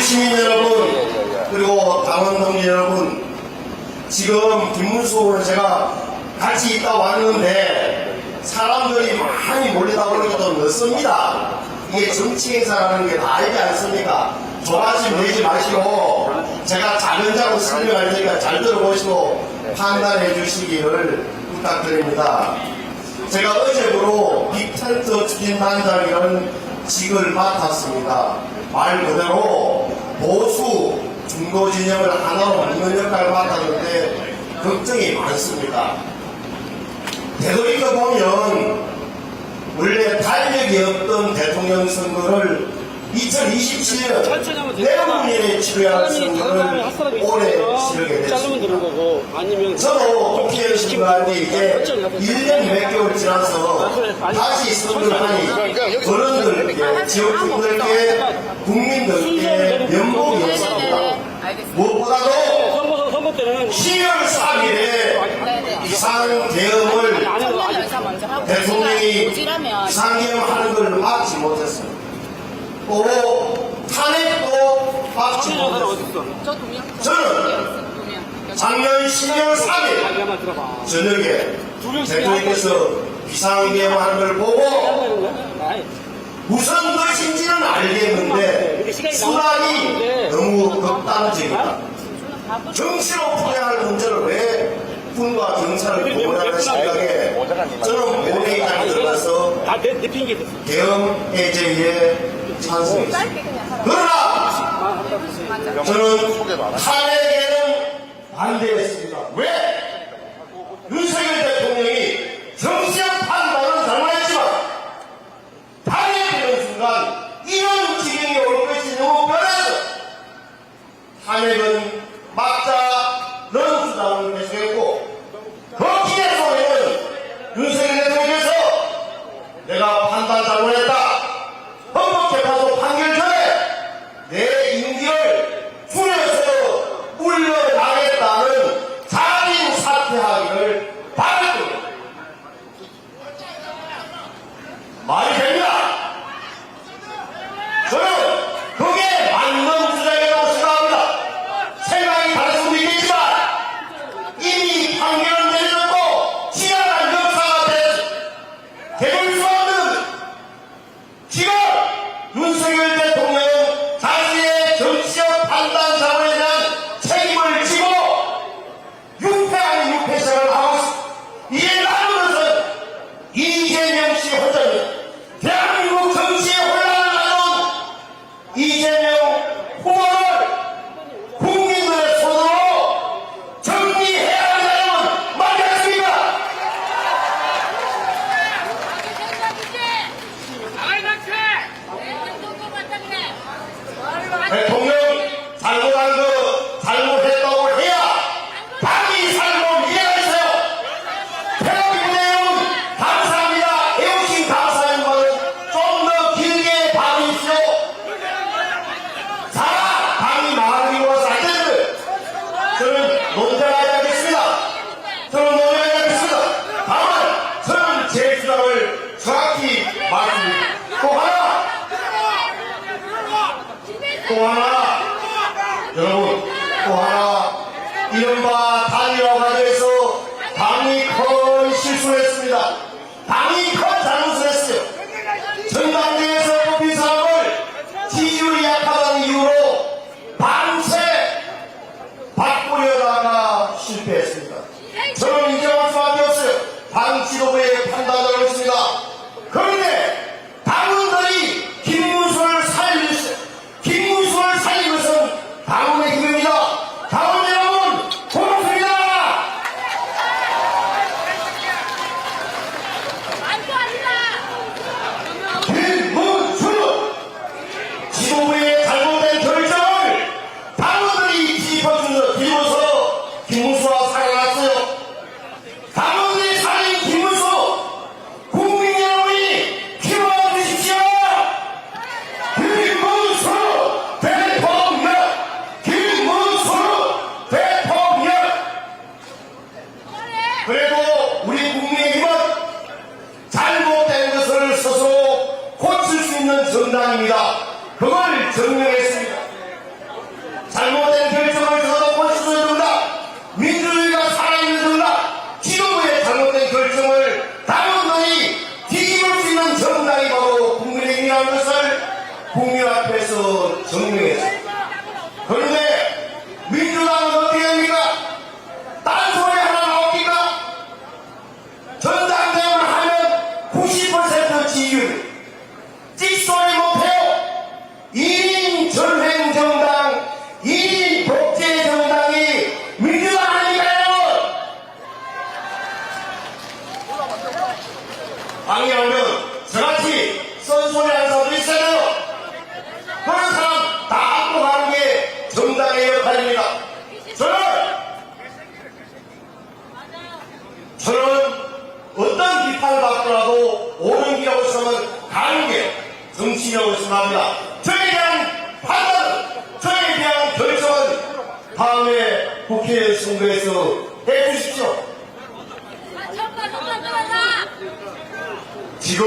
시민 여러분, 그리고 당원 동지 여러분, 지금 김문수 후보는 제가 같이 있다 왔는데 사람들이 많이 몰리다 보니까 좀 늦습니다. 이게 정치 행사라는 게 다 알지 않습니까? 조바심 내지 마시고 제가 작은 설명할 테니까 잘 들어보시고 판단해 주시기를 부탁드립니다. 제가 어제부로 빅텐트 추진단장이라는 직을 맡았습니다. 말 그대로 보수 중도 진영을 하나로 묶는 역할을 맡았는데 걱정이 많습니다. 되돌이켜보면 원래 달력이 없던 대통령 선거를 2027년 내후년에 치러야 할 선거를 올해 치르게 됐습니다. 저도 국회의원 선거할 때 이제 1년 몇 개월 지나서 다시 선거를 하니 어른들께, 지역민들께, 국민들께 면목이 없습니다. 무엇보다도 10월 3일에 비상계엄을 대통령이 비상계엄하는 걸 막지 못했어요. 또 탄핵도 막지 못했어요. 저는 작년 12월 3일 저녁에 대통령께서 비상계엄하는 걸 보고 무슨 것인지는 알겠는데 수락이 너무 극단적이다. 정치로 풀어야 할 문제를 왜 군과 경찰을 동원하는 생각에 저는 본회의장에 들어가서 계엄 해제에 찬성했습니다. 그러나 저는 탄핵에는 반대했습니다. 왜? 윤석열 대통령이 정치적 판단은 잘못했지만 탄핵되는 순간 이런 지경이 올 것이 너무 뻔해서 탄핵은 막자 런 수단을 계속했고 거기에 속에는 윤석열 대통령께서 내가 판단 잘못했다. 헌법재판소 판결 전에 내 임기를 줄여서 물러나겠다는 자진 사퇴하기를 바랄 겁니다. 말이 됩니다. 저는 그게 맞는 주장이라고 생각합니다. 생각이 다를 수도 있겠지만 이미 판결은 내려졌고 지나간 역사가 되돌 수 없는 지금 윤석열 대통령 자신의 정치적 판단 자본에 대한 책임을 지고 유패 아닌 유패 생활을 하고 있습니다. 이에 나는 것은 이재명 씨 혼자입니다. 대한민국 정치의 혼란을 가져온 이재명 후보를 국민들의 손으로 정리해야 한다는 말이 않습니까? 대통령 잘못한 거 잘못했다고 해야 당이 살고 이해가 있어요. 태극기대회는 감사합니다. 애국심 감사하는 말은 좀 더 길게 봐주십시오. 당이 많이 모아서 안 되는데 저는 논쟁하지 않겠습니다. 다만 저는 제 주장을 정확히 말씀드립니다. 여러분, 또 하나, 이른바 단일화 과정에서 당이 큰 실수를 했습니다. 당이 큰 잘못을 했어요. 전당대회에서 뽑힌 사람을 지지율이 약하다는 이유로 반채 바꾸려다가 실패했습니다. 저는 인정할 수밖에 없어요. 당 지도부의 판단을 했습니다. 그런데 당원들이 김문수를 살린 것은 당원의 힘입니다. 당원 여러분 고맙습니다. 김문수 지도부의 잘못된 결정을 당원들이 뒤집어서 김문수와 사랑했어요. 당원들이 살린 김문수 국민 여러분이 기도해 주십시오. 김문수 그래도 우리 국민의 힘은 잘못된 것을 스스로 고칠 수 있는 정당입니다. 그걸 증명했습니다. 방해하면 저같이 썬소리 하는 사람도 있어요. 그런 사람 다 안고 가는 게 정당의 역할입니다. 저는 어떤 비판을 받더라도 옳은 길하고 있으면 가는 게 정치라고 생각합니다. 저에 대한 판단은, 저에 대한 결정은 다음에 국회 선거에서 해주십시오. 지금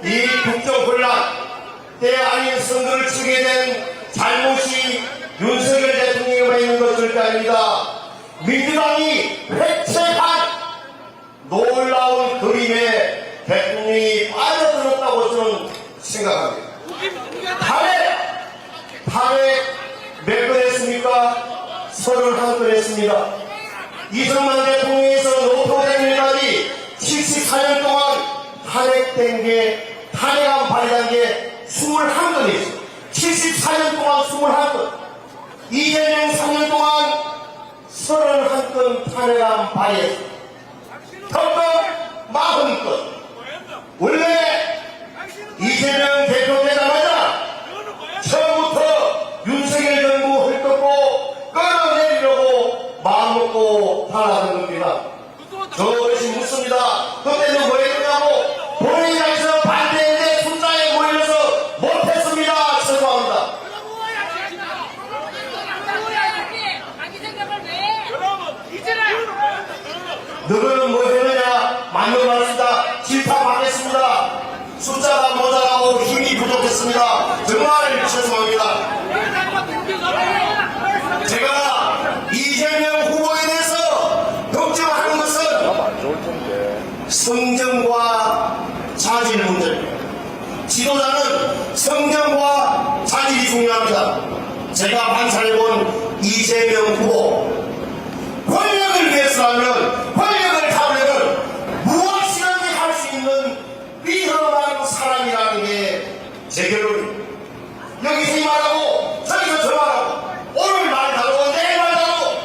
이 국정 혼란, 때 아닌 선거를 치게 된 잘못이 윤석열 대통령에게 있는 것 절대 아닙니다. 민주당이 회책한 놀라운 그림에 대통령이 빠져들었다고 저는 생각합니다. 탄핵 몇 건 했습니까? 31건 했습니다. 이승만 대통령에서 노태우 일까지 74년 동안 탄핵안 발의한 게 21건이었어요. 74년 동안 21건. 이재명 3년 동안 31건 탄핵안 발의했어요. 헌법 40건. 원래 이재명 대표 되자마자 처음부터 윤석열 정부 헐뜯고 끌어내리려고 마음먹고 탄핵하는 겁니다. 저것이 묻습니다. 그때는 뭐 했냐고 본인이서 반대했는데 숫자에 모여서 못했습니다. 죄송합니다. 너희는 뭐 했느냐? 맞는 말입니다. 질타받겠습니다. 숫자가 모자라고 힘이 부족했습니다. 정말 죄송합니다. 제가 이재명 후보에 대해서 걱정하는 것은 성정과 자질 문제입니다. 지도자는 성정과 자질이 중요합니다. 제가 관찰해본 이재명 후보, 권력을 위해서라면, 권력을 잡으려면 무엇이든지 할 수 있는 위험한 사람이라는 게 제 결론입니다. 여기서 이 말하고 저기서 저 말하고 오늘 말 다르고 내일 말 다르고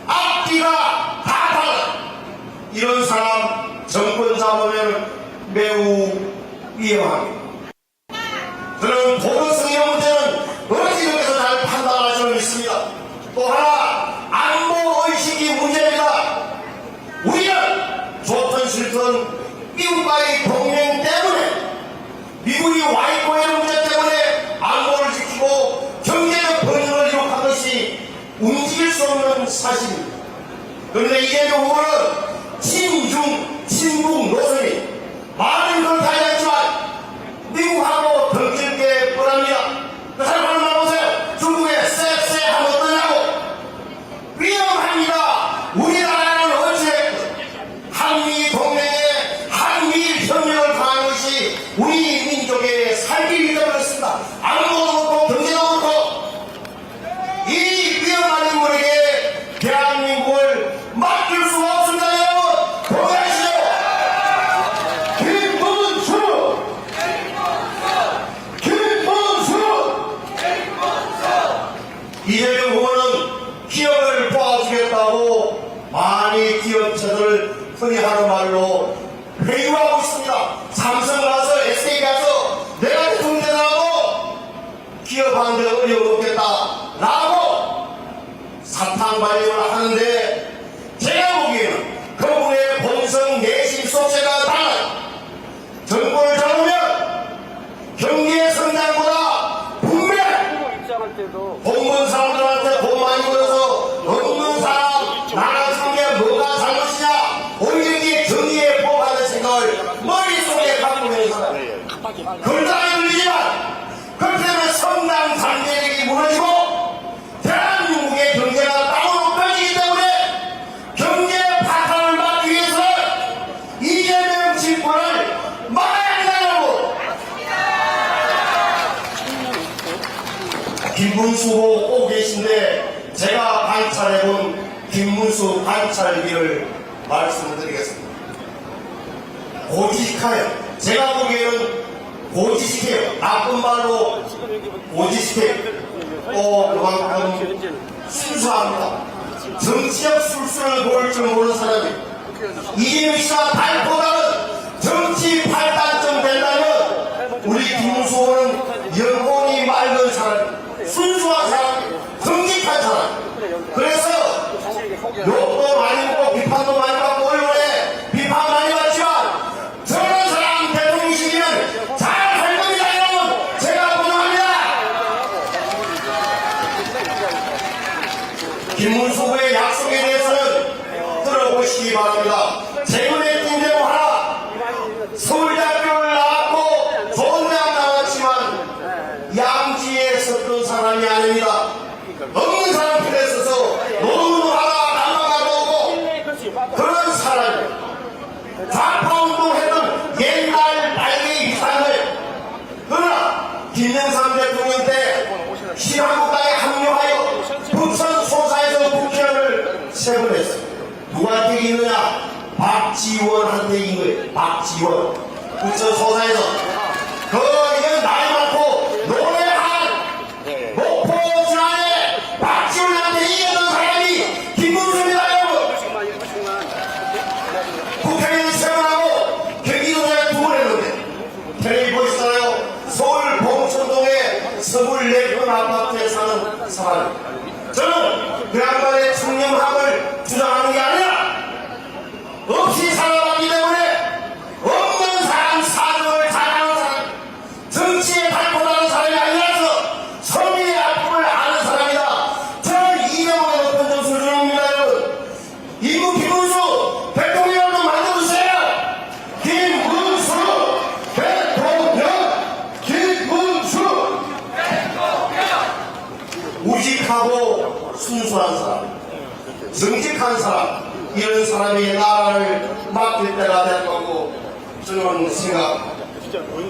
앞뒤가 다 달라. 이런 사람 정권 잡으면 매우 위험합니다. 저는 도덕성의 문제는 어디에서 잘 판단할 줄 믿습니다. 또 하나 안보 의식이 문제입니다. 우리는 좋든 싫든 미국과의 동맹 때문에, 미국이 와이코의 문제 때문에 안보를 지키고 경제적 번영을 이룩하듯이 움직일 수 없는 사실입니다. 그런데 이재명 후보는 친중 노선이 많은 걸 다양했지만 미국하고 던질 게 뻔합니다. 그 사람을 만나보세요. 중국의 쎄쎄하면 어떠냐고. 위험합니다. 우리나라는 어째 한미 동맹에 한미일 협력을 강한 것이 우리 민족의 살기 위험했습니다. 안보도 그렇고 경제도 그렇고 이 위험한 인물에게 대한민국을 맡길 수가 없습니다. 여러분 동의하시죠? 이재명 후보는 기업을 뽑아주겠다고 많이 기업체들 흔히 하는 말로 회유하고 있습니다. 삼성 가서 SK 가서 내가 대통령하고 기업하는데 어려움 없겠다 라고 사탕 발령을 하는데, 제가 보기에는 그분의 본성 내심 속세가 달라요. 정권을 잡으면 경기의 성장보다 분명 공무원 사람들한테 돈 많이 벌어서 없는 사람 나랑 상대 뭐가 잘못이냐, 오히려 이게 경기에 보호하는 생각을 머릿속에 갖고 있는 사람. 걸당에 들리지만 그렇게 되면 성당 잠재력이 무너지고 대한민국의 경제가 땅으로 빠지기 때문에 경제 파탄을 막기 위해서 이재명 집권을 막아야 한다고. 김문수 후보 오고 계신데 제가 관찰해본 김문수 관찰비를 말씀드리겠습니다. 고지식하여, 제가 보기에는 고지식해요. 나쁜 말로 고지식해요. 또 그만큼 순수합니다. 정치적 술수를 모를 줄 모르는 사람이 이재명 씨가 발표하는 정치 욕도 많이 먹고 비판도 많이 받고 언론에 비판 많이 받지만 저런 사람 대통령이시면 잘 할 겁니다. 여러분 제가 보장합니다. 김문수 후의 약속에 대해서는 들어보시기 바랍니다. 재문의 띵대로 하라. 서울대학교를 나왔고 좋은 대학 나왔지만 양지에 섰던 사람이 아닙니다. 없는 사람 편에 서서 노동도 하다 남아가도 오고 그런 사람이에요. 좌파운동 했던 옛날 날개의 비상을 그러나 김영삼 대통령 때 신한국당에 합류하여 부천 소사에서 국회의원을 세분했습니다. 누구한테 이기느냐? 박지원한테 이긴 거예요. 박지원. 부천 소사에서 이건 나이 많고 노래한 목포 지난해 박지원한테 이겼던 사람이 김문수입니다. 여러분 국회의원 세분하고 경기도에 2번 했는데 텔레비 보시잖아요. 서울 봉천동에 24평 아파트에 사는 사람입니다. 저는 그 양반의 청렴함을 주장하는 게 아니라 없이 살아왔기 때문에 없는 사람 사정을 잘하는 사람 정치에 발포하는 사람이 아니라서 서민의 아픔을 아는 사람이다. 저는 200억의 높은 점수를 주입니다. 여러분 이분 김문수 대통령도 만들어주세요. 김문수 대통령 김문수 우직하고 순수한 사람 정직한 사람 이런 사람이 나라를 맡길 때가 될 거고 저는 생각합니다.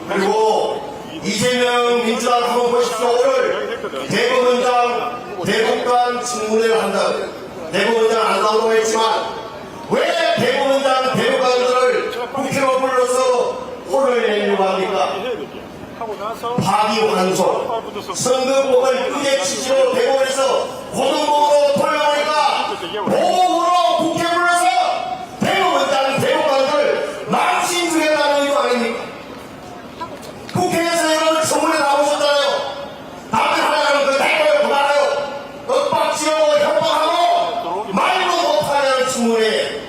그리고 이재명 민주당 한번 보십시오. 오늘 대법원장 대법관 청문회를 한다. 대법원장 안 나오라고 했지만 왜 대법원장 대법관들을 국회로 불러서 혼을 내려고 합니까? 파기환송 선거법을 그제 취지로 대법원에서 고등법으로 돌려보니까 보복으로 국회 불러서 대법원장 대법관들 망신주겠다는 이유 아닙니까? 국회에서 여러분 청문회 나오셨잖아요. 답변하려면 그 대법을 그만하요. 엇박지르고 협박하고 말도 못하냐는 청문회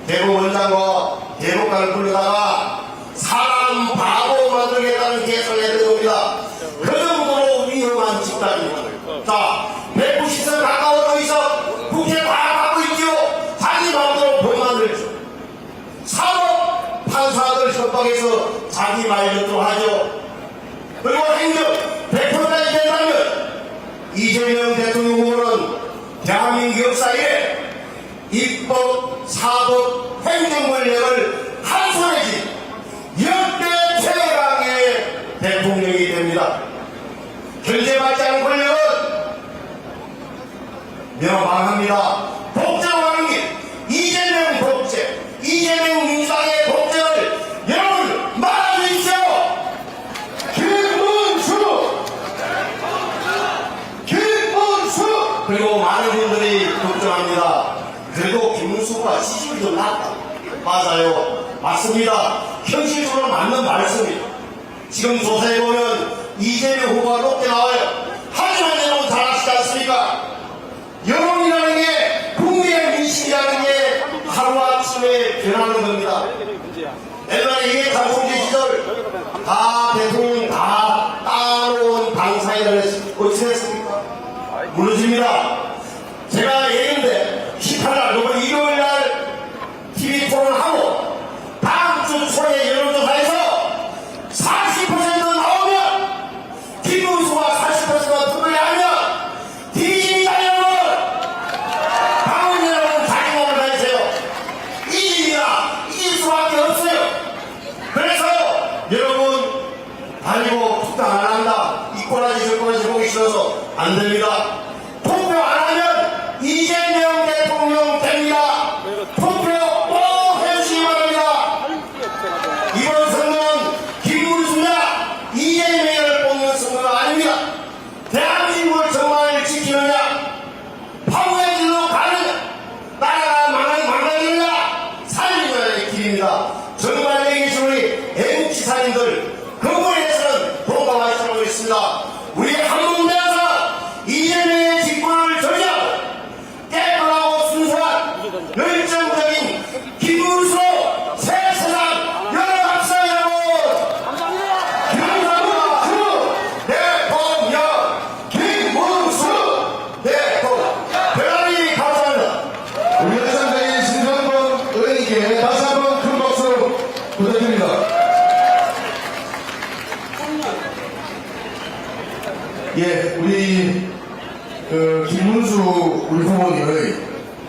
대법원장과 대법관을 불러다가 사람 바보 만들겠다는 계산에 들어옵니다. 그 정도로 위험한 집단입니다. 자, 190선 가까운 의석 국회 다 갖고 있죠. 자기 마음대로 법 만들죠. 사법 판사들 협박해서 자기 말대로 하죠. 그리고 행정 100%까지 된다면 이재명 대통령 후보는 대한민국 역사에 입법, 사법, 행정 권력을 한 손에 쥔 역대 최강의 대통령이 됩니다. 견제받지 않은 권력은 명망합니다. 독재왕 길 이재명 독재, 이재명 민주당의 독재를 여러분 막아주십시오. 김문수 그리고 많은 분들이 걱정합니다. 그래도 김문수가 지지율이 좀 낮다. 맞아요. 맞습니다. 현실적으로 맞는 말씀이에요. 지금 조사해보면 이재명 후보가 높게 나와요. 하지만 여러분 잘 아시지 않습니까? 여론이라는 게 국민의 민심이라는 게 하루아침에 변하는 겁니다. 옛날에 이게 장성재 시절 다 대통령 다 따놓은 당사인을 어떻게 했습니까? 무너집니다. 제가 얘기했는데 18일 이번 일요일날 TV 토론하고 다음 주 초에 여론조사에서 40% 나오면 김문수가 40%가 투표를 하면 뒤집니다. 여러분 당원 여러분 자기만을 가지세요. 이깁니다. 이길 수밖에 없어요. 그래서 여러분 다니고 투표 안 한다 이꼴하지 저꼴하지 보기 싫어서 안 됩니다. 투표 안 하면 이재명 대통령 됩니다. 투표 꼭 해주시기 바랍니다. 이번 선거는 김문수냐 이재명을 뽑는 선거가 아닙니다. 대한민국을 정말 지키느냐 파괴의 길로 가느냐 나라가 망가지느냐 살리느냐의 길입니다. 정말 여기 우리 애국지사님들 그 부분에서는 동감하시라고 있습니다. 우리 한국대에서 이재명의 직권을 저지하고 깨끗하고 부탁드립니다. 예, 우리 김문수 우리 후보님의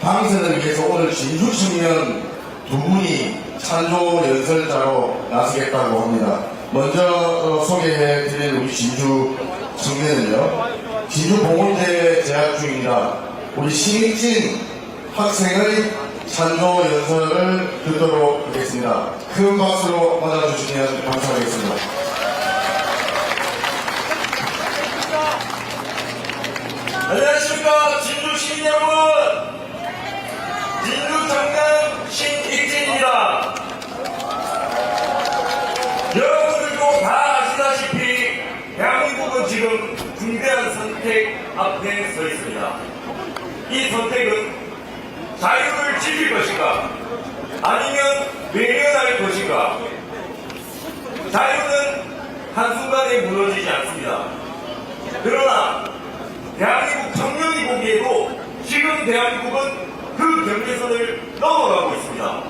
당선을 위해서 오늘 진주 청년 두 분이 찬조 연설자로 나서겠다고 합니다. 먼저 소개해 드릴 우리 진주 청년은요, 진주 봉원대에 재학 중입니다. 우리 신익진 학생의 찬조 연설을 듣도록 하겠습니다. 큰 박수로 맞아주시면 감사하겠습니다. 안녕하십니까, 진주 시민 여러분. 진주 청년 신익진입니다. 여러분들도 다 아시다시피 대한민국은 지금 중대한 선택 앞에 서 있습니다. 이 선택은 자유를 지킬 것인가, 아니면 외면할 것인가. 자유는 한순간에 무너지지 않습니다. 그러나 대한민국 청년이 보기에도 지금 대한민국은 그 경계선을 넘어가고 있습니다.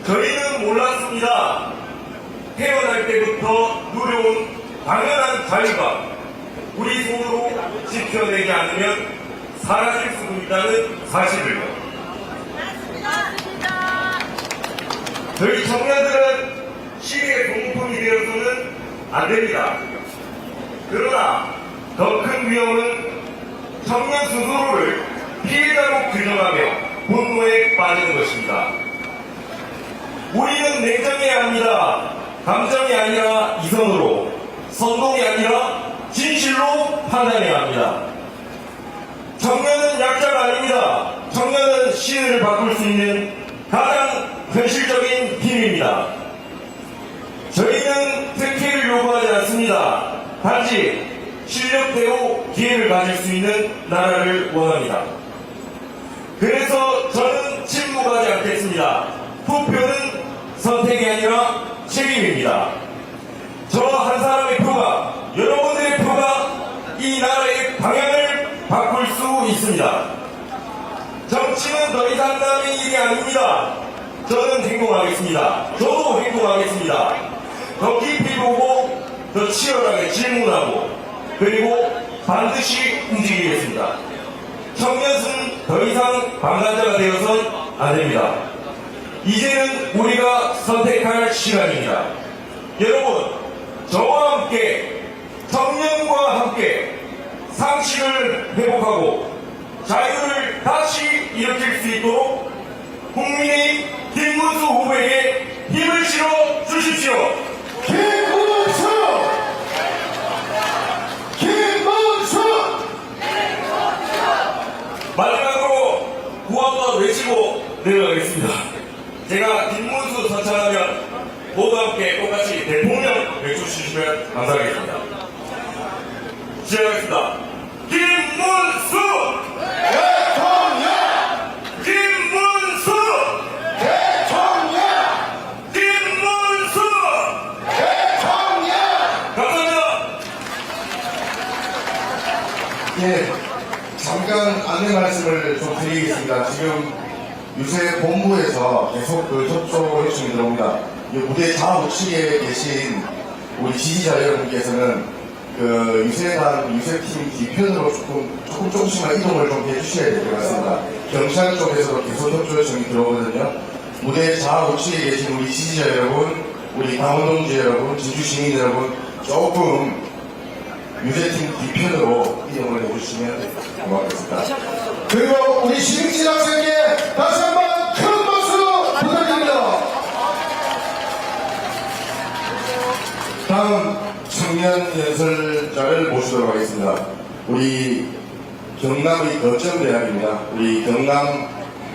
저희는 몰랐습니다. 태어날 때부터 누려온 당연한 자유가 우리 손으로 지켜내지 않으면 사라질 수도 있다는 사실을요. 저희 청년들은 시위의 공통이 되어서는 안 됩니다. 그러나 더 큰 위험은 청년 스스로를 피해자로 규정하며 분노에 빠지는 것입니다. 우리는 냉정해야 합니다. 감정이 아니라 이성으로, 선동이 아니라 진실로 판단해야 합니다. 청년은 약자가 아닙니다. 청년은 시대를 바꿀 수 있는 가장 현실적인 힘입니다. 저희는 특혜를 요구하지 않습니다. 단지 실력대로 기회를 가질 수 있는 나라를 원합니다. 그래서 저는 침묵하지 않겠습니다. 투표는 선택이 아니라 책임입니다. 저 한 사람의 표가, 여러분들의 표가 이 나라의 방향을 바꿀 수 있습니다. 정치는 더 이상 남의 일이 아닙니다. 저는 행동하겠습니다. 저도 행동하겠습니다. 더 깊이 보고 더 치열하게 질문하고 그리고 반드시 움직이겠습니다. 청년은 더 이상 방관자가 되어선 안 됩니다. 이제는 우리가 선택할 시간입니다. 여러분, 저와 함께, 청년과 함께 상식을 회복하고 자유를 다시 일으킬 수 있도록 국민의 김문수 후보에게 힘을 실어 주십시오. 김문수! 마지막으로 구한번 외치고 내려가겠습니다. 제가 김문수 선창하면 모두 함께 똑같이 대통령 외쳐주시면 감사하겠습니다. 시작하겠습니다. 김문수! 대통령! 김문수! 대통령! 김문수! 대통령! 감사합니다. 예, 잠깐 안내 말씀을 좀 드리겠습니다. 지금 유세 본부에서 계속 접촉 요청이 들어옵니다. 이 무대 좌우측에 계신 우리 지지자 여러분께서는 유세단, 유세팀 뒤편으로 조금씩만 이동을 좀 해주셔야 될 것 같습니다. 경찰 쪽에서도 계속 접촉 요청이 들어오거든요. 무대 좌우측에 계신 우리 지지자 여러분, 우리 강원동지 여러분, 진주 시민 여러분, 조금 유세팀 뒤편으로 이동을 해주시면 고맙겠습니다. 그리고 우리 신익진 학생께 다시 한번 큰 박수 부탁드립니다. 다음 청년 연설자를 모시도록 하겠습니다. 우리 경남의 거점대학입니다. 우리 경남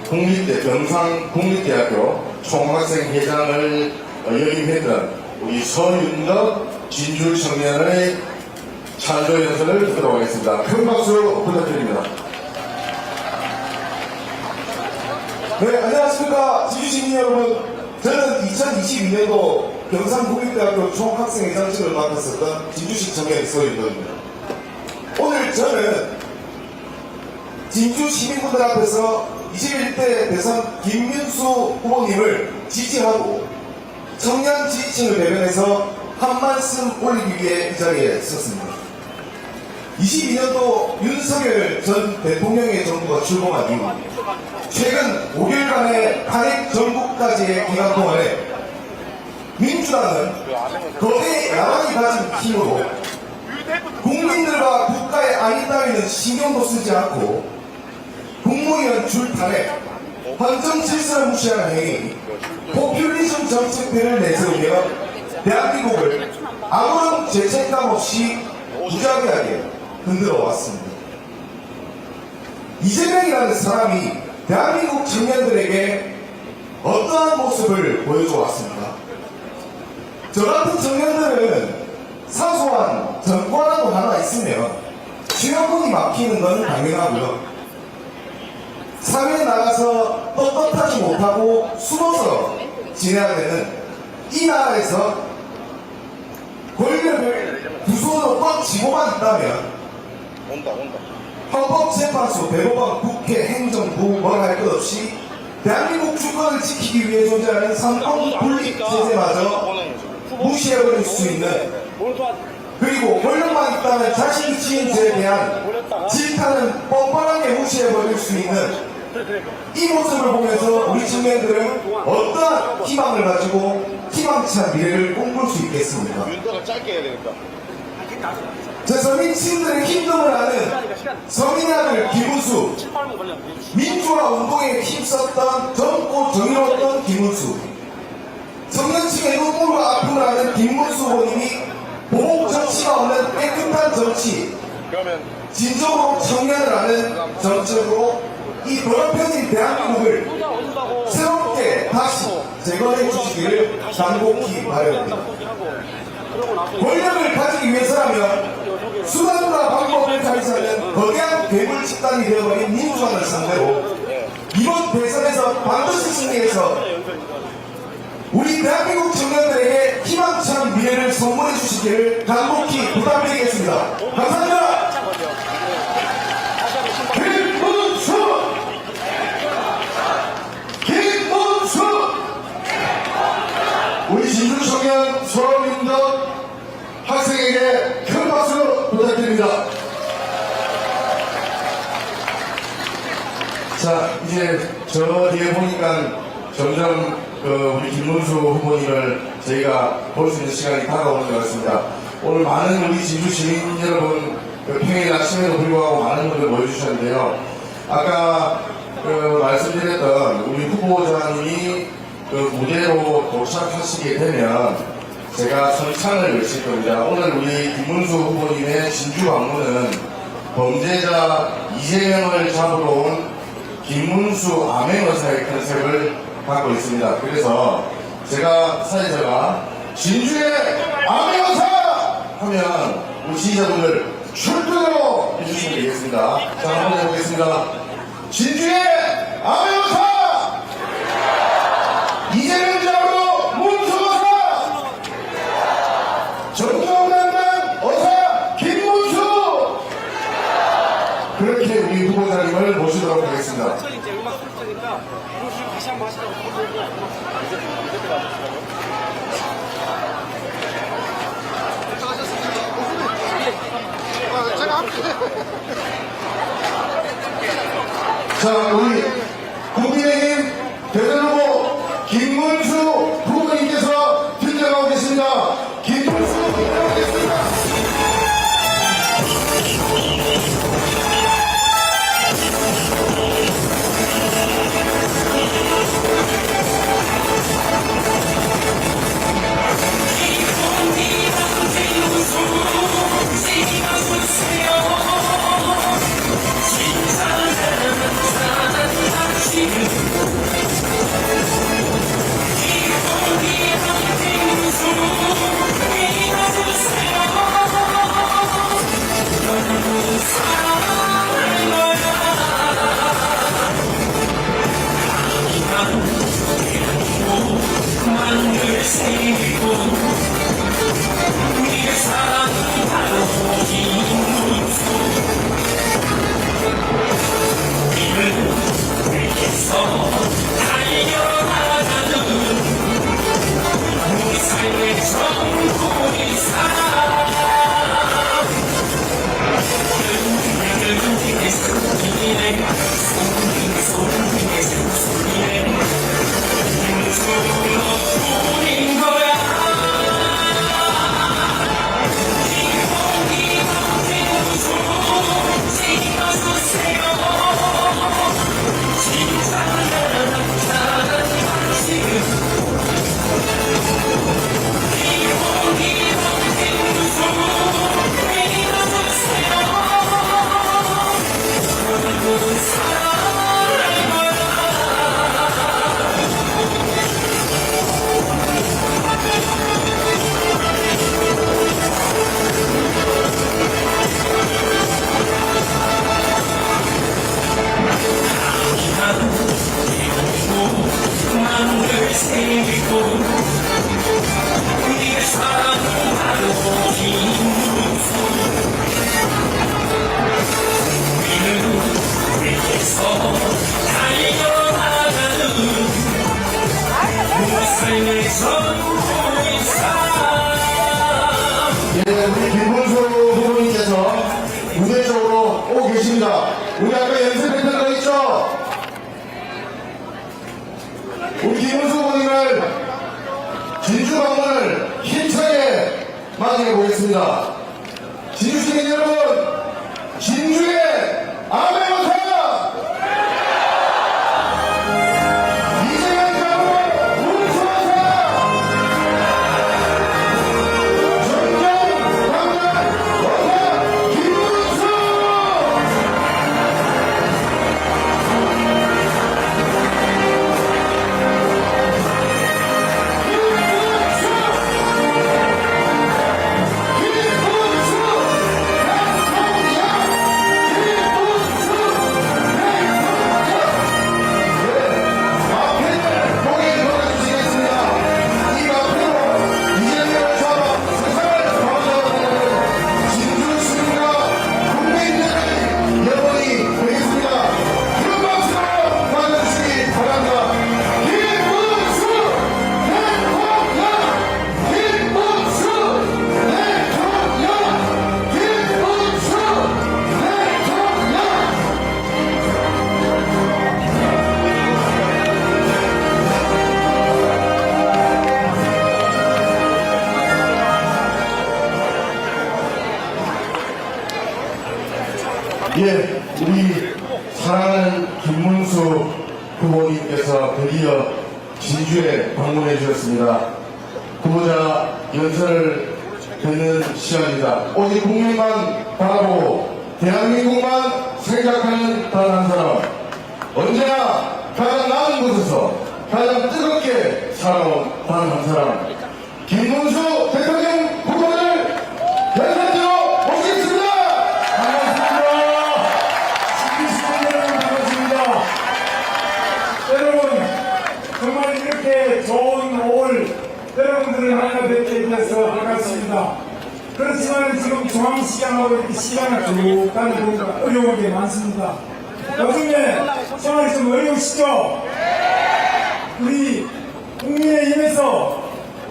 국립대, 경상국립대학교 총학생회장을 역임했던 우리 서윤덕 진주 청년의 찬조 연설을 듣도록 하겠습니다. 큰 박수 부탁드립니다. 네, 안녕하십니까. 진주시민 여러분. 저는 2022년도 경상국립대학교 총학생회장직을 맡았었던 진주시 청년 서윤덕입니다. 오늘 저는 진주 시민분들 앞에서 21대 대선 김문수 후보님을 지지하고 청년 지지층을 대변해서 한 말씀 올리기 위해 이 자리에 섰습니다. 22년도 윤석열 전 대통령의 정부가 출범한 이후 최근 5개월간의 탄핵 전국까지의 기간 동안에 민주당은 거대 야당이 가진 힘으로 국민들과 국가의 안위 따위는 신경도 쓰지 않고 국무위원 줄탄핵, 헌정 질서를 무시하는 행위, 포퓰리즘 정책들을 내세우며 대한민국을 아무런 죄책감 없이 무자비하게 흔들어 왔습니다. 이재명이라는 사람이 대한민국 청년들에게 어떠한 모습을 보여줘 왔습니까? 저 같은 청년들은 사소한 전과라도 하나 있으면 취업문이 막히는 건 당연하고요. 사회에 나가서 떳떳하지 못하고 숨어서 지내야 되는 이 나라에서 권력을 두 손으로 꽉 쥐고만 있다면 헌법재판소, 대법원, 국회, 행정부 뭐라 할 것 없이 대한민국 주권을 지키기 위해 존재하는 삼권 분립 체제마저 무시해버릴 수 있는, 그리고 권력만 있다면 자신이 지은 죄에 대한 질타는 뻔뻔하게 무시해버릴 수 있는 이 모습을 보면서 우리 청년들은 어떠한 희망을 가지고 희망찬 미래를 꿈꿀 수 있겠습니까? 제 서민층들의 힘듦을 아는 서민의 아들 김문수, 민주화 운동에 힘썼던 젊고 정의로웠던 김문수, 청년층의 눈물과 아픔을 아는 김문수 후보님이 보복 정치가 없는 깨끗한 정치, 진정으로 청년을 아는 정책으로 이 더럽혀진 대한민국을 새롭게 다시 재건해 주시기를 간곡히 바랍니다. 권력을 가지기 위해서라면 수단과 방법을 가리사는 거대한 괴물 집단이 되어버린 민주당을 상대로 이번 대선에서 반드시 승리해서 우리 대한민국 청년들에게 희망찬 미래를 선물해 주시기를 간곡히 부탁드리겠습니다. 감사합니다. 우리 진주 청년 서민들 학생에게 큰 박수 부탁드립니다. 자, 이제 저 뒤에 보니까 점점 우리 김문수 후보님을 저희가 볼 수 있는 시간이 다가오는 것 같습니다. 오늘 많은 우리 진주 시민 여러분, 평일 아침에도 불구하고 많은 분들 모여주셨는데요. 아까 말씀드렸던 우리 후보자님이 무대로 도착하시게 되면 제가 선창을 외칠 겁니다. 오늘 우리 김문수 후보님의 진주 방문은 범죄자 이재명을 잡으러 온 김문수 암행의사의 컨셉을 갖고 있습니다. 그래서 제가 사회자가 진주의 암행의사 하면 우리 지지자분들 출동으로 해주시면 되겠습니다. 자, 한번 해보겠습니다. 진주의 암행의사 이재명 잡으러 문수의사, 정정당당 의사 김문수, 그렇게 우리 후보자님을 모시도록 하겠습니다. 이제 음악 틀 테니까 다시 한번 하시라고 자, 우리 국민의힘 대선 후보 김문수 후보님께서 등장하고 계십니다. 김문수 등장하겠습니다. 달려나가는 예, 우리 김문수 후보님께서 무대 쪽으로 오고 계십니다. 우리 아까 연습했던 거 있죠? 우리 김문수 후보님을 진주 방문을 힘차게 맞이해 보겠습니다. 진주 시민 여러분, 진주의 아메모타! 이재명 정부 문수하사! 정정 당장 원사 김문수! 예, 우리 사랑하는 김문수 후보님께서 드디어 진주에 방문해 주셨습니다. 후보자 연설을 듣는 시간입니다. 오직 국민만 바라보고 대한민국만 생각하는 단 한 사람, 언제나 가장 나은 곳에서 가장 뜨겁게 살아온 단 한 사람, 김문수 대통령 후보를 연설대로 모시겠습니다. 여러분, 정말 이렇게 좋은 5월 여러분들을 만나 뵙게 되어서 반갑습니다. 그렇지만 지금 중앙시장하고 이렇게 시간을 쭉 가는 보니까 어려운 게 많습니다. 요즘에 생활이 좀 어려우시죠? 우리 국민의힘에서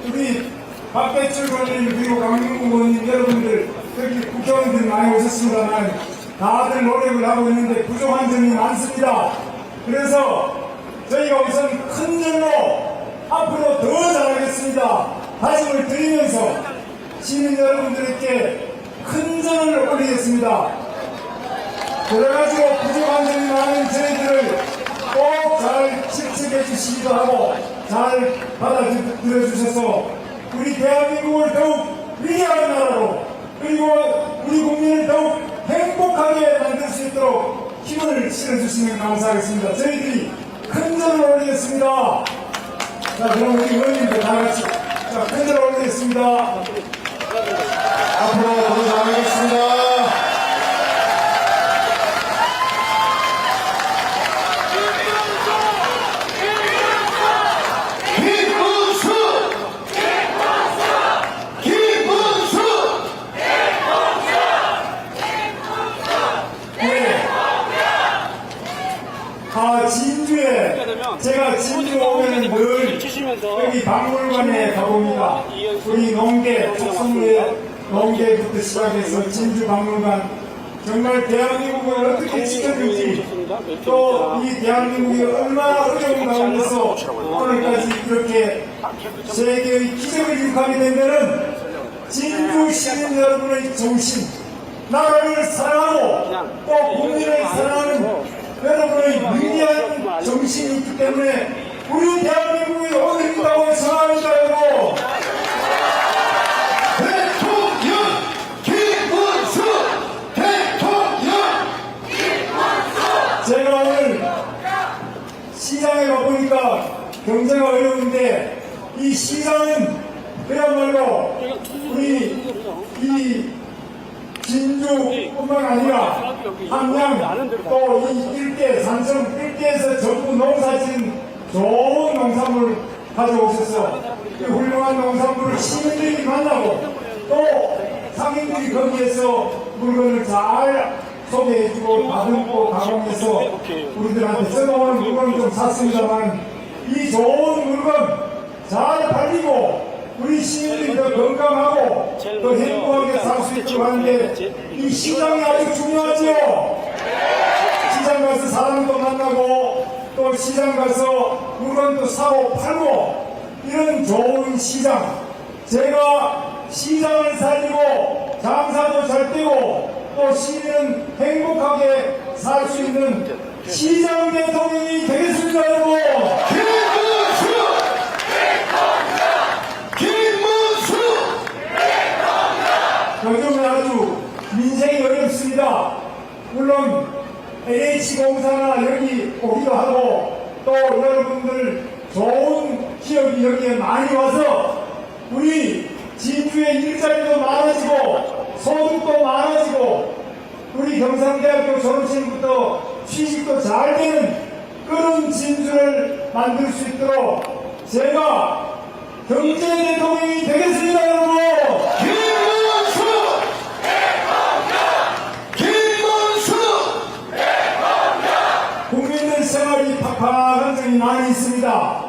우리 박배철 의원님 그리고 강민국 의원님 여러분들 여기 국회의원들 많이 오셨습니다만 다들 노력을 하고 있는데 부족한 점이 많습니다. 그래서 저희가 우선 큰 절로 앞으로 더 잘하겠습니다. 다짐을 드리면서 시민 여러분들께 큰 절을 올리겠습니다. 그래가지고 부족한 점이 많은 저희들을 꼭 잘 칠책해 주시기도 하고 잘 받아들여 주셔서 우리 대한민국을 더욱 위대한 나라로 그리고 우리 국민을 더욱 행복하게 만들 수 있도록 힘을 실어주시면 감사하겠습니다. 저희들이 큰 절을 올리겠습니다. 자, 그럼 우리 의원님들 다 같이 자, 큰 절을 올리겠습니다. 앞으로 더 잘하겠습니다. 진주에 제가 진주 오면 늘 여기 박물관에 가봅니다. 우리 농계, 축성의 농계부터 시작해서 진주 박물관 정말 대한민국을 어떻게 지켰는지 또 이 대한민국이 얼마나 어려운 가운데서 오늘까지 이렇게 세계의 기적을 일으키게 된 데는 진주 시민 여러분의 정신, 나라를 사랑하고 또 국민을 사랑하는 여러분의 위대한 정신이 있기 때문에 우리 대한민국이 오늘이라고 생각합니다. 여러분. 대통령 김문수! 대통령! 제가 오늘 시장에 가보니까 경제가 어려운데 이 시장은 그야말로 우리 이 진주뿐만 아니라 함양 또 이 일대 산성 일대에서 전부 농사진 좋은 농산물 가져오셔서 이 훌륭한 농산물을 시민들이 만나고 또 상인들이 거기에서 물건을 잘 소개해주고 다듬고 가공해서 우리들한테 써놓은 물건을 좀 샀습니다만 이 좋은 물건 잘 팔리고 우리 시민들이 더 건강하고 더 행복하게 살 수 있도록 하는데 이 시장이 아주 중요하죠. 시장 가서 사람도 만나고 또 시장 가서 물건도 사고 팔고 이런 좋은 시장, 제가 시장을 살리고 장사도 잘 되고 또 시민은 행복하게 살 수 있는 시장 대통령이 되겠습니다, 여러분. 요즘은 아주 민생이 어렵습니다. 물론 NH공사나 여기 오기도 하고 또 여러분들 좋은 기업이 여기에 많이 와서 우리 진주의 일자리도 많아지고 소득도 많아지고 우리 경상대학교 졸업생부터 취직도 잘 되는 그런 진주를 만들 수 있도록 제가 경제 대통령이 되겠습니다, 여러분. 국민들 생활이 팍팍한 점이 많이 있습니다.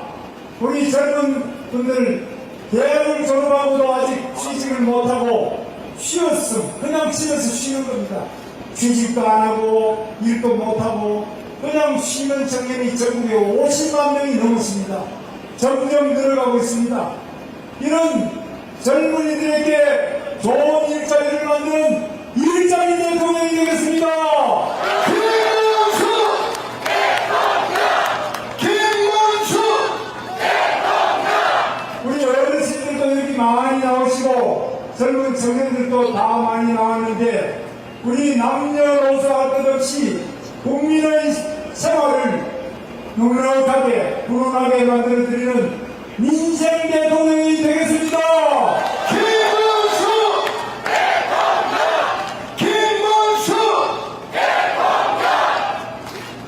우리 젊은 분들 대학을 졸업하고도 아직 취직을 못하고 쉬었음, 그냥 집에서 쉬는 겁니다. 취직도 안 하고 일도 못하고 그냥 쉬는 청년이 전국에 50만 명이 넘었습니다. 점점 늘어가고 있습니다. 이런 젊은이들에게 좋은 일자리를 만드는 일자리 대통령이 되겠습니다. 우리 어르신들도 여기 많이 나오시고 젊은 청년들도 다 많이 나왔는데 우리 남녀노소 할 것 없이 국민의 생활을 넉넉하게 불운하게 만들어드리는 민생 대통령이 되겠습니다.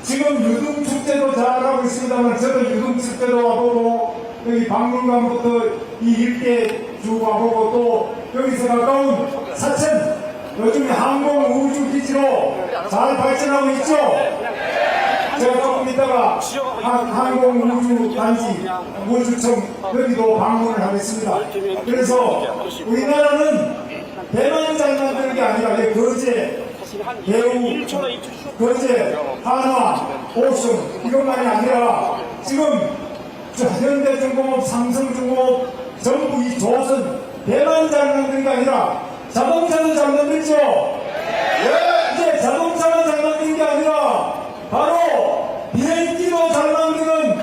지금 유등축제도 잘하고 있습니다만 저도 유등축제도 와보고 여기 박물관부터 이 일대 쭉 와보고 또 여기서 가까운 사천 요즘 항공우주기지로 잘 발전하고 있죠. 제가 조금 있다가 항공우주단지 우주청 여기도 방문을 하겠습니다. 그래서 우리나라는 배만 잘 만드는 게 아니라 거제, 대우, 거제, 한화, 옥션 이것만이 아니라 지금 현대중공업, 삼성중공업 전부 이 조선 배만 잘 만드는 게 아니라 자동차도 잘 만들죠. 이제 자동차만 잘 만드는 게 아니라 바로 비행기도 잘 만드는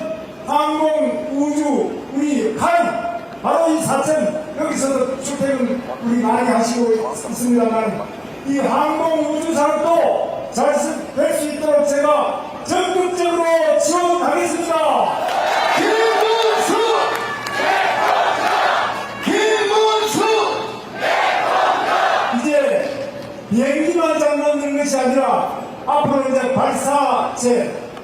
항공우주 우리 칸 바로 이 사천 여기서도 출퇴근 우리 많이 하시고 있습니다만 이 항공우주 사업도 잘 될 수 있도록 제가 적극적으로 지원하겠습니다. 이제 비행기만 잘 만드는 것이 아니라 앞으로 이제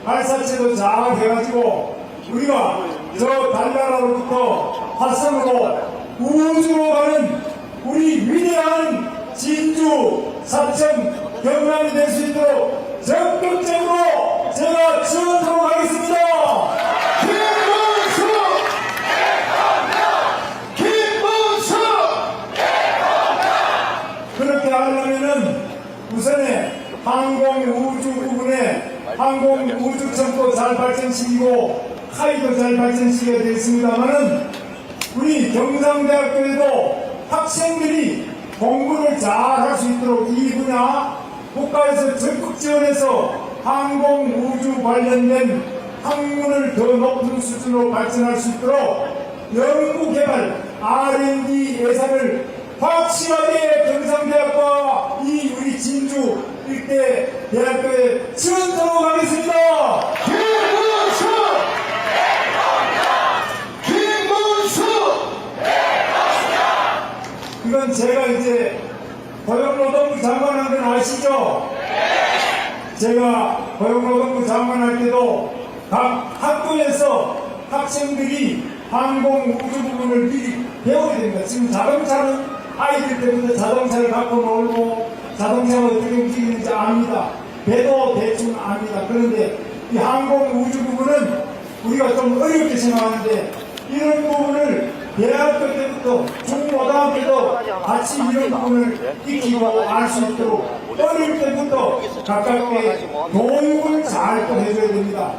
발사체도 잘 해가지고 우리가 저 달나라로부터 화성으로 우주로 가는 우리 위대한 진주, 사천, 경남이 될 수 있도록 적극적으로 제가 지원하도록 하겠습니다. 그렇게 하려면은 우선에 항공우주 부분에 항공우주청도 잘 발전시키고 카이도 잘 발전시켜야 되겠습니다만은 우리 경상대학교에도 학생들이 공부를 잘 할 수 있도록 이 분야 국가에서 적극 지원해서 항공우주 관련된 학문을 더 높은 수준으로 발전할 수 있도록 연구개발 R&D 예산을 확실하게 경상대학과 이 우리 진주 일대 대학교에 지원하도록 하겠습니다. 이건 제가 이제 고용노동부 장관한 건 아시죠? 제가 고용노동부 장관할 때도 각 학교에서 학생들이 항공우주 부분을 미리 배우게 됩니다. 지금 자동차는 아이들 때부터 자동차를 갖고 놀고 자동차가 어떻게 움직이는지 압니다. 배도 대충 압니다. 그런데 이 항공우주 부분은 우리가 좀 어렵게 생각하는데 이런 부분을 대학교 때부터 중고등학교도 같이 이런 부분을 익히고 알 수 있도록 어릴 때부터 가깝게 교육을 잘 또 해줘야 됩니다.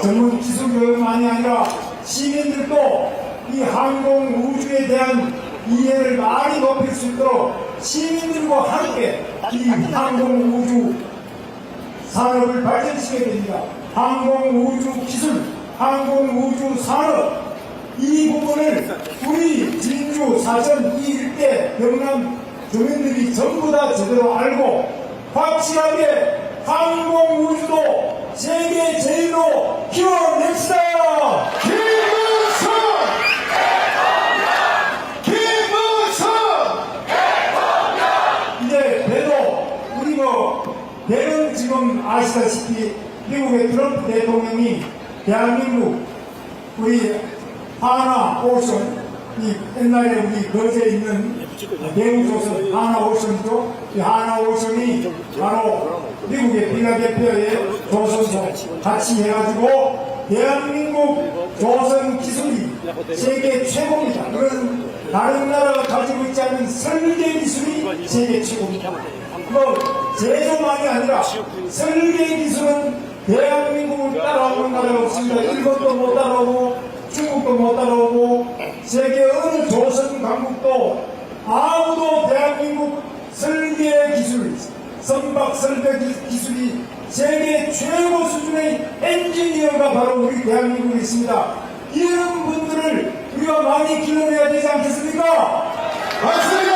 전문 기술 교육만이 아니라 시민들도 이 항공 우주에 대한 이해를 많이 높일 수 있도록 시민들과 함께 이 항공 우주 산업을 발전시켜야 됩니다. 항공 우주 기술, 항공 우주 산업 이 부분을 우리 진주, 사천 이 일대 경남 주민들이 전부 다 제대로 알고 확실하게 항공 우주도 세계 제일로 키워냅시다. 이제 배도 우리 배는 지금 아시다시피 미국의 트럼프 대통령이 대한민국 우리 하나 오션 이 옛날에 우리 거제에 있는 대우조선 하나 오션이죠. 이 하나 오션이 바로 미국의 필라델피아의 조선소 같이 해가지고 대한민국 조선 기술이 세계 최고입니다. 이건 다른 나라가 가지고 있지 않은 설계 기술이 세계 최고입니다. 제조만이 아니라 설계 기술은 대한민국을 따라오는 나라가 없습니다. 일본도 못 따라오고 중국도 못 따라오고 세계 어느 조선 강국도 아무도 대한민국 설계 기술, 선박 설계 기술이 세계 최고 수준의 엔지니어가 바로 우리 대한민국에 있습니다. 이런 분들을 우리가 많이 길러내야 되지 않겠습니까? 맞습니다!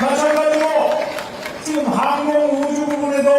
마찬가지로 지금 항공 우주 부분에도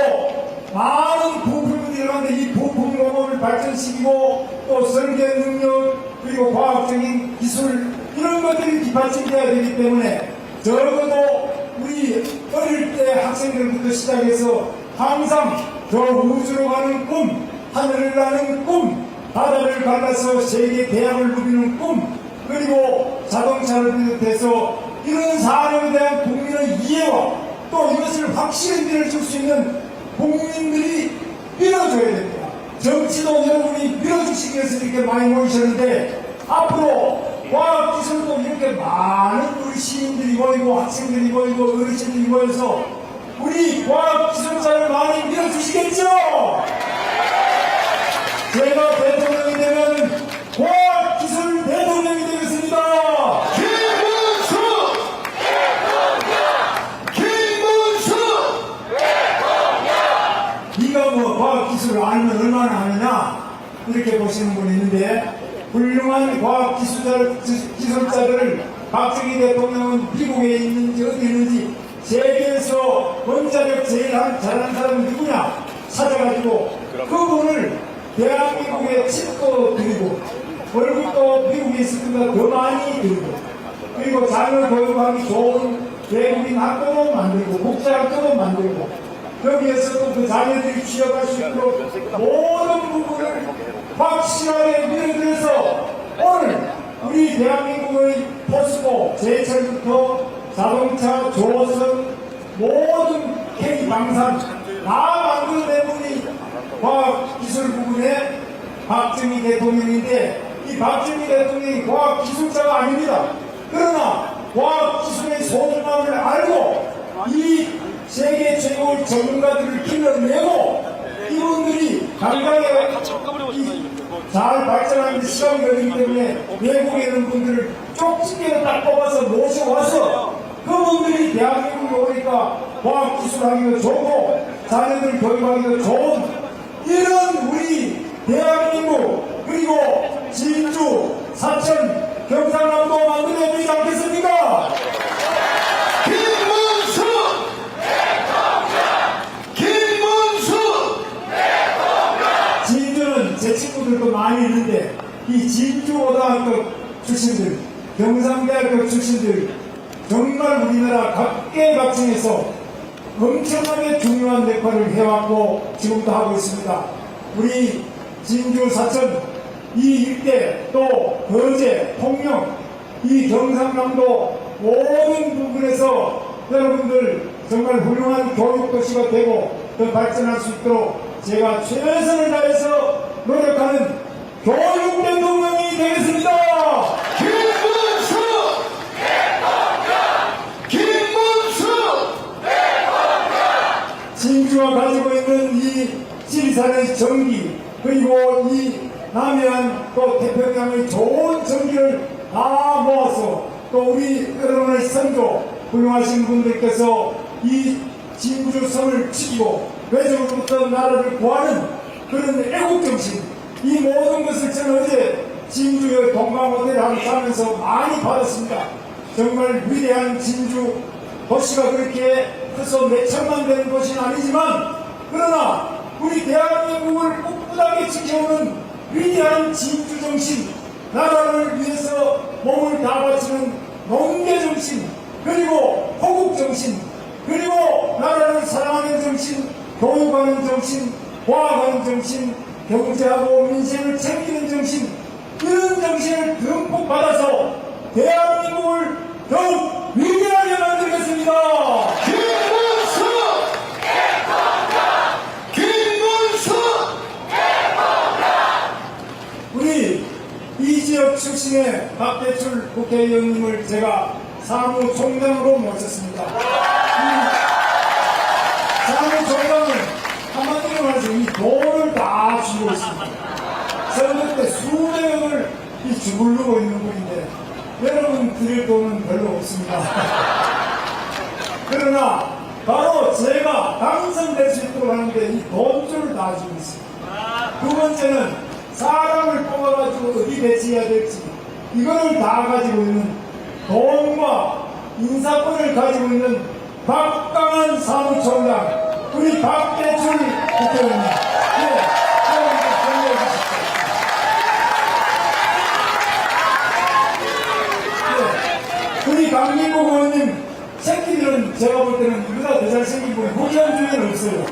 많은 부품이 들어가는데 이 부품 공업을 발전시키고 또 설계 능력 그리고 과학적인 기술 이런 것들이 뒷받침돼야 되기 때문에 적어도 우리 어릴 때 학생들부터 시작해서 항상 저 우주로 가는 꿈, 하늘을 나는 꿈, 바다를 갈라서 세계 대양을 누비는 꿈, 그리고 자동차를 비롯해서 이런 산업에 대한 국민의 이해와 또 이것을 확실히 밀어줄 수 있는 국민들이 밀어줘야 됩니다. 정치도 여러분이 밀어주시기 위해서 이렇게 많이 모이셨는데 앞으로 과학기술도 이렇게 많은 우리 시민들이 모이고 학생들이 모이고 어르신들이 모여서 우리 과학기술자를 많이 밀어주시겠죠? 제가 대통령이 되면 과학기술 대통령이 되겠습니다. 네가 뭐 과학기술을 알면 얼마나 하느냐 이렇게 보시는 분이 있는데 훌륭한 과학기술자들을 박정희 대통령은 미국에 있는지 어디 있는지 세계에서 원자력 제일 잘하는 사람은 누구냐 찾아가지고 그분을 대한민국에 칩도 드리고 월급도 미국에 있을 때보다 더 많이 드리고 그리고 자녀 교육하기 좋은 외국인 학교도 만들고 국제학교도 만들고 여기에서도 그 자녀들이 취업할 수 있도록 모든 부분을 확실하게 밀어들여서 오늘 우리 대한민국의 포스코, 제철부터 자동차, 조선, 모든 K 방산 다 만들어낸 분이 과학기술 부분에 박정희 대통령인데 이 박정희 대통령이 과학기술자가 아닙니다. 그러나 과학기술의 소중함을 알고 이 세계 최고의 전문가들을 길러내고 이분들이 당장에 잘 발전하는 데 시간이 걸리기 때문에 외국에 있는 분들을 쪽집게로 딱 뽑아서 모셔와서 그분들이 대한민국에 오니까 과학기술하기가 좋고 자녀들 교육하기가 좋은 이런 우리 대한민국 그리고 진주, 사천, 경상남도 만들어야 되지 않겠습니까? 진주는 제 친구들도 많이 있는데 이 진주고등학교 출신들, 경상대학교 출신들 정말 우리나라 각계각층에서 엄청나게 중요한 역할을 해왔고 지금도 하고 있습니다. 우리 진주, 사천 이 일대 또 거제, 통영 이 경상남도 모든 부분에서 여러분들 정말 훌륭한 교육도시가 되고 더 발전할 수 있도록 제가 최선을 다해서 노력하는 교육 대통령이 되겠습니다. 김문수! 김문수! 진주가 가지고 있는 이 지리산의 정기 그리고 이 남해안 또 태평양의 좋은 정기를 다 모아서 또 우리 여러분의 선조 훌륭하신 분들께서 이 진주성을 지키고 외적으로부터 나라를 구하는 그런 애국정신 이 모든 것을 저는 어제 진주의 동강호텔을 하면서 많이 받았습니다. 정말 위대한 진주 도시가 그렇게 커서 몇천만 되는 것은 아니지만 그러나 우리 대한민국을 꿋꿋하게 지켜오는 위대한 진주정신 나라를 위해서 몸을 다 바치는 농계정신 그리고 호국정신 그리고 나라를 사랑하는 정신 교육하는 정신 과학하는 정신 경제하고 민생을 챙기는 정신 이런 정신을 듬뿍 받아서 대한민국을 더욱 위대하게 만들겠습니다. 김문수! 김문수! 우리 이 지역 출신의 박대출 국회의원님을 제가 사무총장으로 모셨습니다. 이 사무총장은 한마디로 말해서 이 돈을 다 쥐고 있습니다. 선거 때 수백억을 주물르고 있는 분인데 여러분 드릴 돈은 별로 없습니다. 그러나 바로 제가 당선될 수 있도록 하는데 이 돈줄을 다 쥐고 있습니다. 두 번째는 사람을 뽑아가지고 어디 배치해야 될지 이거를 다 가지고 있는 돈과 인사권을 가지고 있는 박강한 사무총장 우리 박대출 국회의원님 격려해 주십시오. 우리 강민국 의원님 새끼들은 제가 볼 때는 이보다 더 잘생긴 분이 후견 중에는 없어요.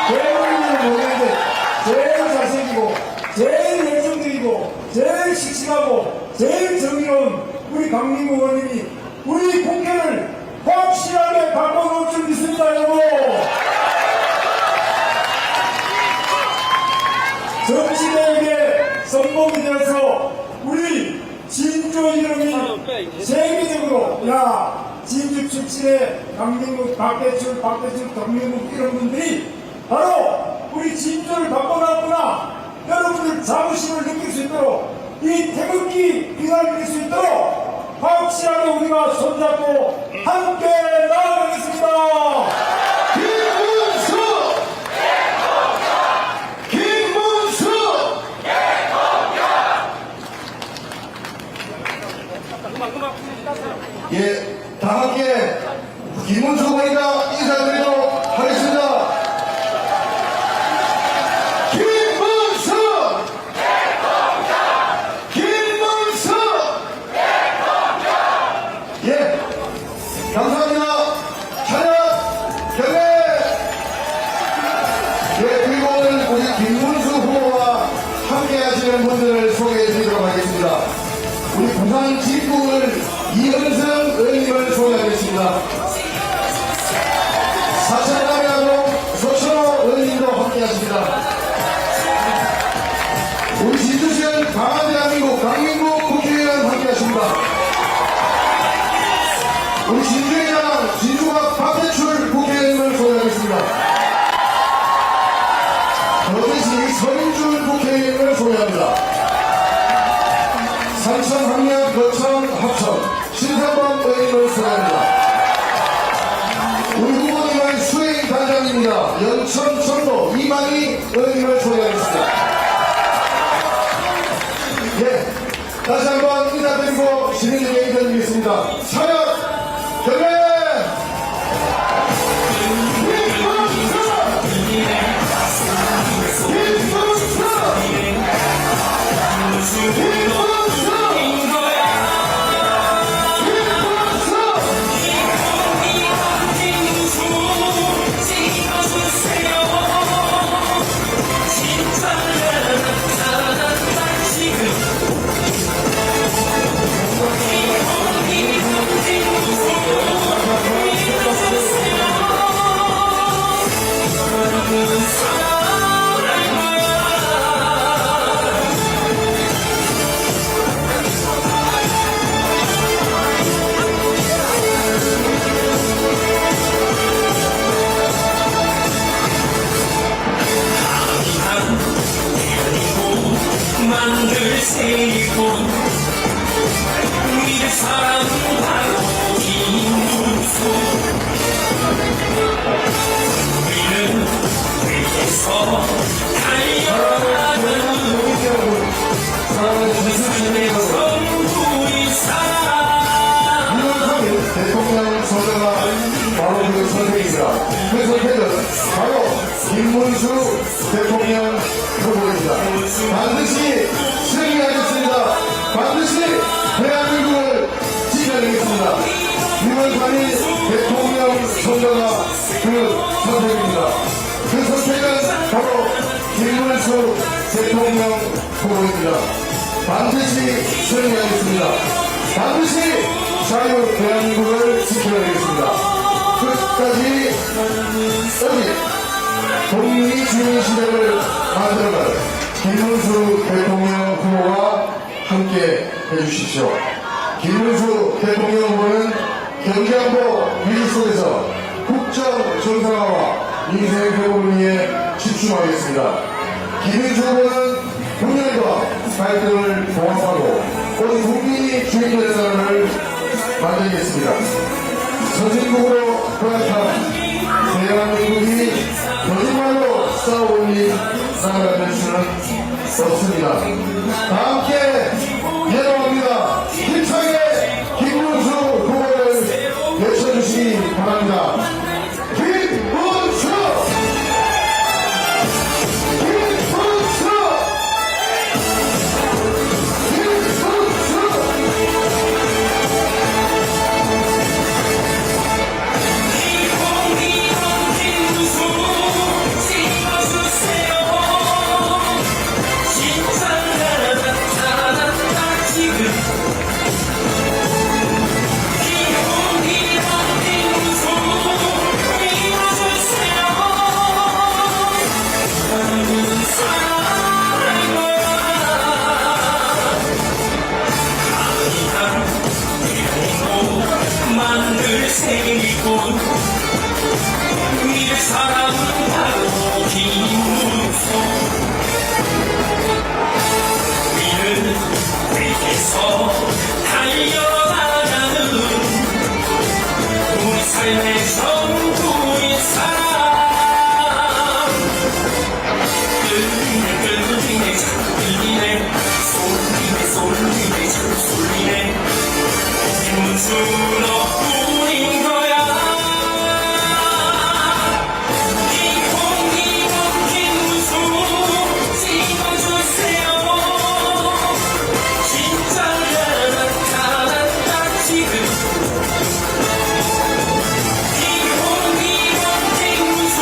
대부분은 모르는데 제일 잘생기고 제일 열정적이고 제일 씩씩하고 제일 정의로운 우리 강민국 의원님이 우리 국회를 확실하게 바꿔놓을 줄 믿습니다. 여러분 정치대에게 선봉이 되어서 우리 진주 이름이 세계적으로 야 진주 출신의 강민국 박대출 강민국 이런 분들이 바로 우리 진주를 바꿔놨구나 여러분들 자부심을 느낄 수 있도록 이 태극기 빛을 느낄 수 있도록 확실하게 우리가 손잡고 함께 나아가겠습니다. 김문수! 김문수! 예, 다 함께 김문수 후보님과 인사드리도록 하겠습니다. 김문수! 김문수! 예, 감사합니다. 찬양 경례! 예, 그리고 오늘 우리 김문수 후보와 함께 하시는 분들을 소개해 드리도록 하겠습니다. 우리 부산 진구을 이은성 의원님을 소개하겠습니다. 사천남해안동 서천호 의원님도 함께 하십니다. 우리 진주시는 강한 대한민국 강민국 국회의원 함께 하십니다. 우리 진주의 자랑 진주각 박대출 국회의원을 소개하겠습니다. 거제시 서인준 국회의원을 소개합니다. 산천 함양 거천 합천 신상범 의원을 소개합니다. 우리 후보님은 수행 단장입니다. 영천 청도 이만희 의원을 소개하겠습니다. 예, 다시 한번 인사드리고 시민에게 인사드리겠습니다. 사역 경례! Thank you. 김문수 대통령 후보입니다. 반드시 승리하겠습니다. 반드시 대한민국을 지켜내겠습니다. 6월 8일 대통령 선거가 그 선택입니다. 그 선택은 바로 김문수 대통령 후보입니다. 반드시 승리하겠습니다. 반드시 자유 대한민국을 지켜내겠습니다. 끝까지 여기 독립주민시대를 만들어갈 김문수 대통령 후보와 함께 해주십시오. 김문수 대통령 후보는 경제안보 위기 속에서 국정 정상화와 민생 회복을 위해 집중하겠습니다. 김문수 후보는 분열과 갈등을 봉합하고 온 국민이 주인되는 나라를 만들겠습니다. 선진국으로 허락한 대한민국이 거짓말로 쌓아올린 나라가 될 수는 없습니다. 다 함께 예언합니다. 힘차게 김문수 후보를 외쳐주시기 바랍니다. 김문수! 김문수! 김문수! 만들 생일꽃 우리를 사랑하고 김문수 우리는 내게서 달려나가는 우리 삶의 전부의 사랑 끌리네 자꾸 끌리네 쏠리네 자꾸 쏠리네 김문수 너뿐인 거야 기본 김문수 찍어주세요 진짜가 나타났다 지금 기본 김문수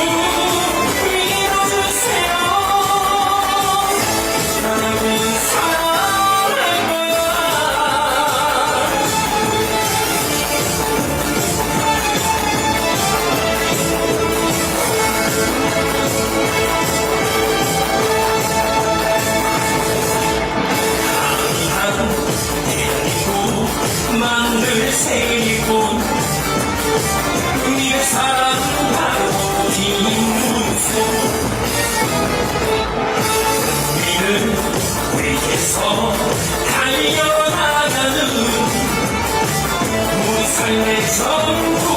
믿어주세요 나는 사랑할 거야 만들 생일꽃 우리의 사랑하고 김문수 우리는 우리에서 달려나가는 우리 삶의 전부